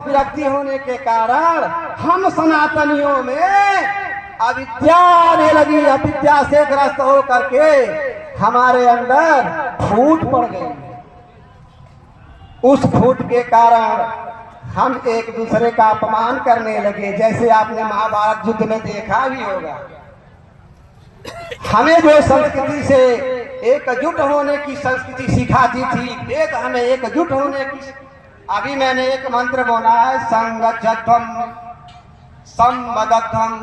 विरक्ति होने के कारण हम सनातनियों में अविद्या आने लगी। अविद्या से ग्रस्त हो करके हमारे अंदर फूट पड़ गई। उस फूट के कारण हम एक दूसरे का अपमान करने लगे। जैसे आपने महाभारत युद्ध में देखा भी होगा, हमें जो संस्कृति से एकजुट होने की संस्कृति सिखाती थी, वेद हमें एकजुट होने की। अभी मैंने एक मंत्र बोला है, संगच्छध्वम संवदध्वम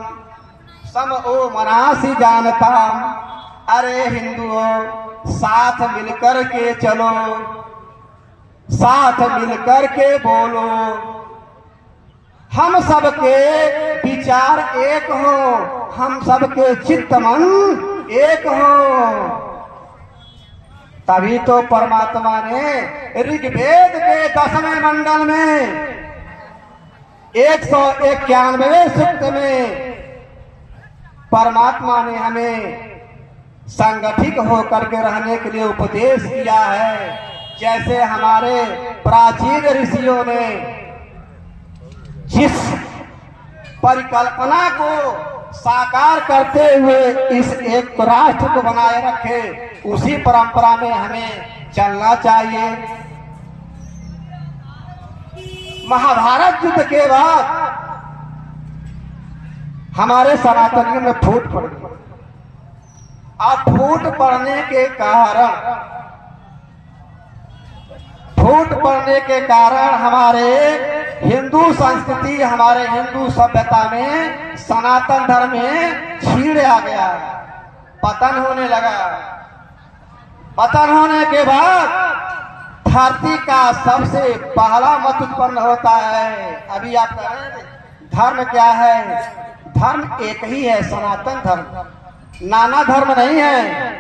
सम ओ मनासी जानता। अरे हिंदुओं, साथ मिलकर के चलो, साथ मिलकर के बोलो, हम सबके विचार एक हो, हम सबके चित्त मन एक हो। तभी तो परमात्मा ने ऋग्वेद के 10वें मंडल में 191वें सूक्त में परमात्मा ने हमें संगठित होकर के रहने के लिए उपदेश किया है। जैसे हमारे प्राचीन ऋषियों ने जिस परिकल्पना को साकार करते हुए इस एक राष्ट्र को बनाए रखे, उसी परंपरा में हमें चलना चाहिए। महाभारत युद्ध के बाद हमारे सनातनियों में फूट पड़ गई। अब फूट पड़ने के कारण हमारे हिंदू संस्कृति, हमारे हिंदू सभ्यता में, सनातन धर्म में छीड़ आ गया, पतन होने लगा। पतन होने के बाद धरती का सबसे पहला मत उत्पन्न होता है। अभी आप कह रहे हैं धर्म क्या है? धर्म एक ही है, सनातन धर्म, नाना धर्म नहीं है।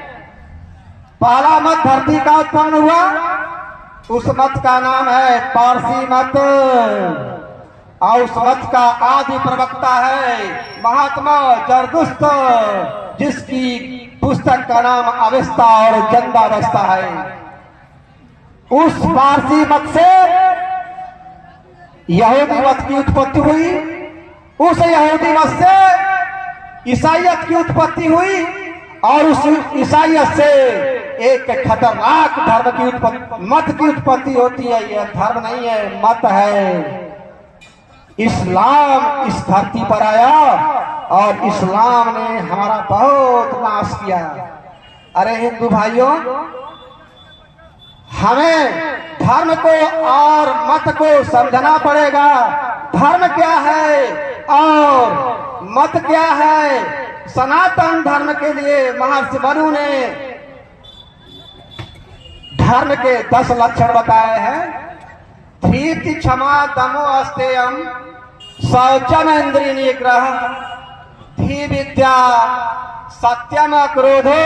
पहला मत धरती का उत्पन्न हुआ, उस मत का नाम है पारसी मत, और उस मत का आदि प्रवक्ता है महात्मा जरदुश्त, जिसकी पुस्तक का नाम अवस्था और जंदावस्था है। उस पारसी मत से यहूदी मत की उत्पत्ति हुई, उस यहूदी मत से ईसाईयत की उत्पत्ति हुई, और उस ईसाईयत से एक खतरनाक धर्म की उत्पत्ति, मत की उत्पत्ति होती है। यह धर्म नहीं है, मत है। इस्लाम इस धरती पर आया और इस्लाम ने हमारा बहुत नाश किया। अरे हिंदू भाइयों, हमें धर्म को और मत को समझना पड़ेगा। धर्म क्या है और मत क्या है? सनातन धर्म के लिए महर्षि मनु ने धर्म के 10 लक्षण बताए हैं। धीति क्षमा दमो अस्तेयम शौचम इंद्रिय निग्रह धी विद्या सत्यम क्रोधो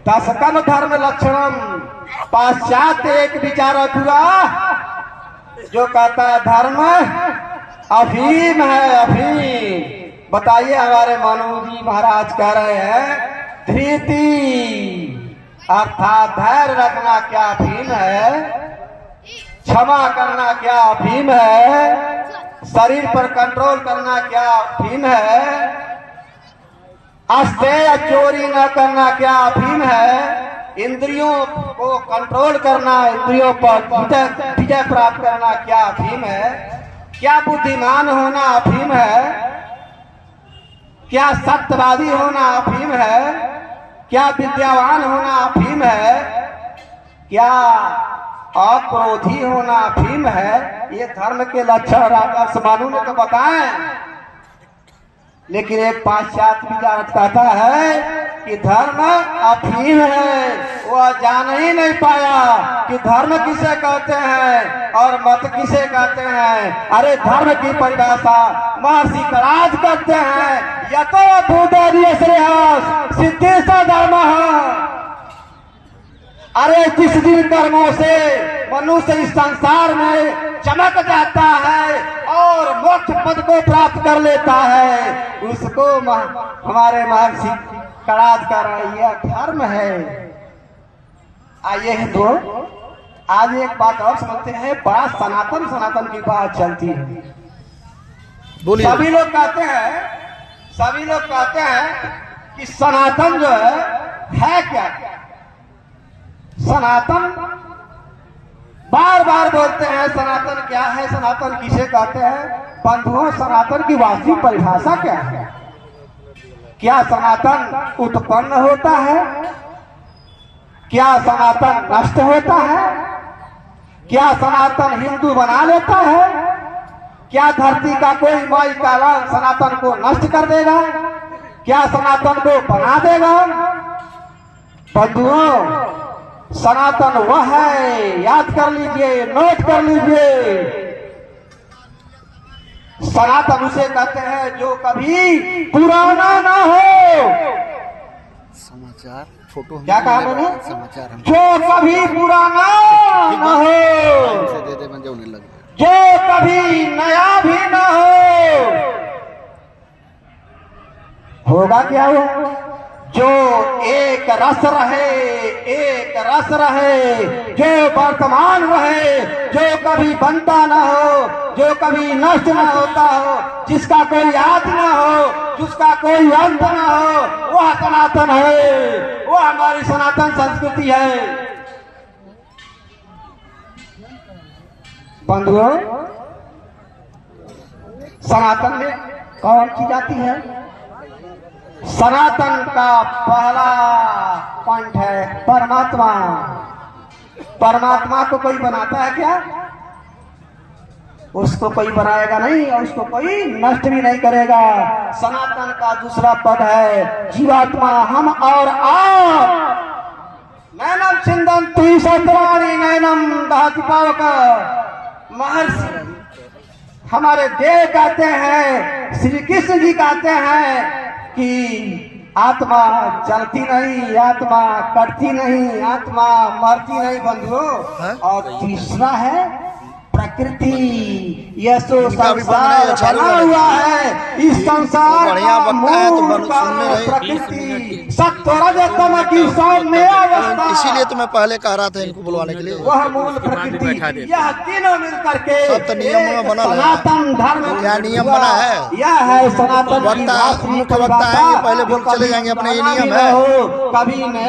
दशकम धर्म लक्षणम। पाश्चात्य एक विचार हुआ जो कहता है धर्म अफीम है, अफीम। बताइए, हमारे मनु जी महाराज कह रहे हैं धीति अर्थात धैर्य रखना क्या अफीम है? क्षमा करना क्या अफीम है? शरीर पर कंट्रोल करना क्या अफीम है? अस्तेय चोरी न करना क्या अफीम है? इंद्रियों को कंट्रोल करना, इंद्रियों पर विजय प्राप्त करना क्या अफीम है? क्या बुद्धिमान होना अफीम है? क्या सत्यवादी होना अफीम है? क्या विद्यावान होना अफीम है? क्या अक्रोधी होना अफीम है? ये धर्म के लक्षण राजर्षि मनु ने तो बताए। लेकिन एक पाश्चात्य विचार कहता है कि धर्म अफीम है। वह जान ही नहीं पाया कि धर्म किसे कहते हैं और मत किसे कहते हैं। अरे धर्म की परिभाषा महर्षि कणाद करते हैं, यतो भूतोदय श्रेयस सिद्धेश धर्म। अरे जिस दिन कर्मों से मनुष्य इस संसार में चमक जाता है और मोक्ष पद को प्राप्त कर लेता है, उसको हमारे महर्षि कणाद कर रही है धर्म है। आइए हिंदुओं, आज एक बात और समझते हैं, बड़ा सनातन सनातन की बात चलती है। बोलिए। सभी लोग कहते हैं कि सनातन जो है क्या? सनातन बार बार बोलते हैं, सनातन क्या है, सनातन किसे कहते हैं? बंधुओं, सनातन की वास्तविक परिभाषा क्या है? क्या सनातन उत्पन्न होता है? क्या सनातन नष्ट होता है? क्या सनातन हिंदू बना लेता है? क्या धरती का कोई माई काला सनातन को नष्ट कर देगा? क्या सनातन को बना देगा? बंधुओं, सनातन वह है, याद कर लीजिए, नोट कर लीजिए, सनातन उसे कहते हैं जो कभी पुराना ना हो। समाचार फोटो क्या कहा मैंने? समाचार जो कभी पुराना ना हो, दे दे, मुझे उन्हें लग जो कभी नया भी ना होगा क्या हुआ? जो एक रस रहे, जो वर्तमान रहे, जो कभी बनता ना हो, जो कभी नष्ट ना होता हो, जिसका कोई आदि ना हो, जिसका कोई अंत ना हो, वह सनातन है, वह हमारी सनातन संस्कृति है। बंधुओं, सनातन में कौन सी जाति है? सनातन का पहला पॉइंट है परमात्मा। परमात्मा को कोई बनाता है क्या? उसको कोई बनाएगा नहीं और उसको कोई नष्ट भी नहीं करेगा। सनातन का दूसरा पद है जीवात्मा, हम और आप। नैनम छिंदन्ति सत्राणि नैनम दहति पावक। महर्षि हमारे देव कहते हैं, श्री कृष्ण जी कहते हैं कि आत्मा जलती नहीं, आत्मा कटती नहीं, आत्मा मरती नहीं बंधुओं। और तीसरा है प्रकृति। यह सो संसार बना हुआ है, इस संसार का मूल प्रकृति सत्वरजतम की सौम्य अवस्था। इसीलिए तो मैं पहले कह रहा था इनको बुलवाने के लिए। वह मूल प्रकृति, यह तीनों मिल करके सब तो नियम में बना है। सनातन धर्म क्या नियम बना है? यह है सनातन वक्ता मुख्य वक्ता है, ये पहले बोल चले जाएंगे अपने, ये नियम है। कभी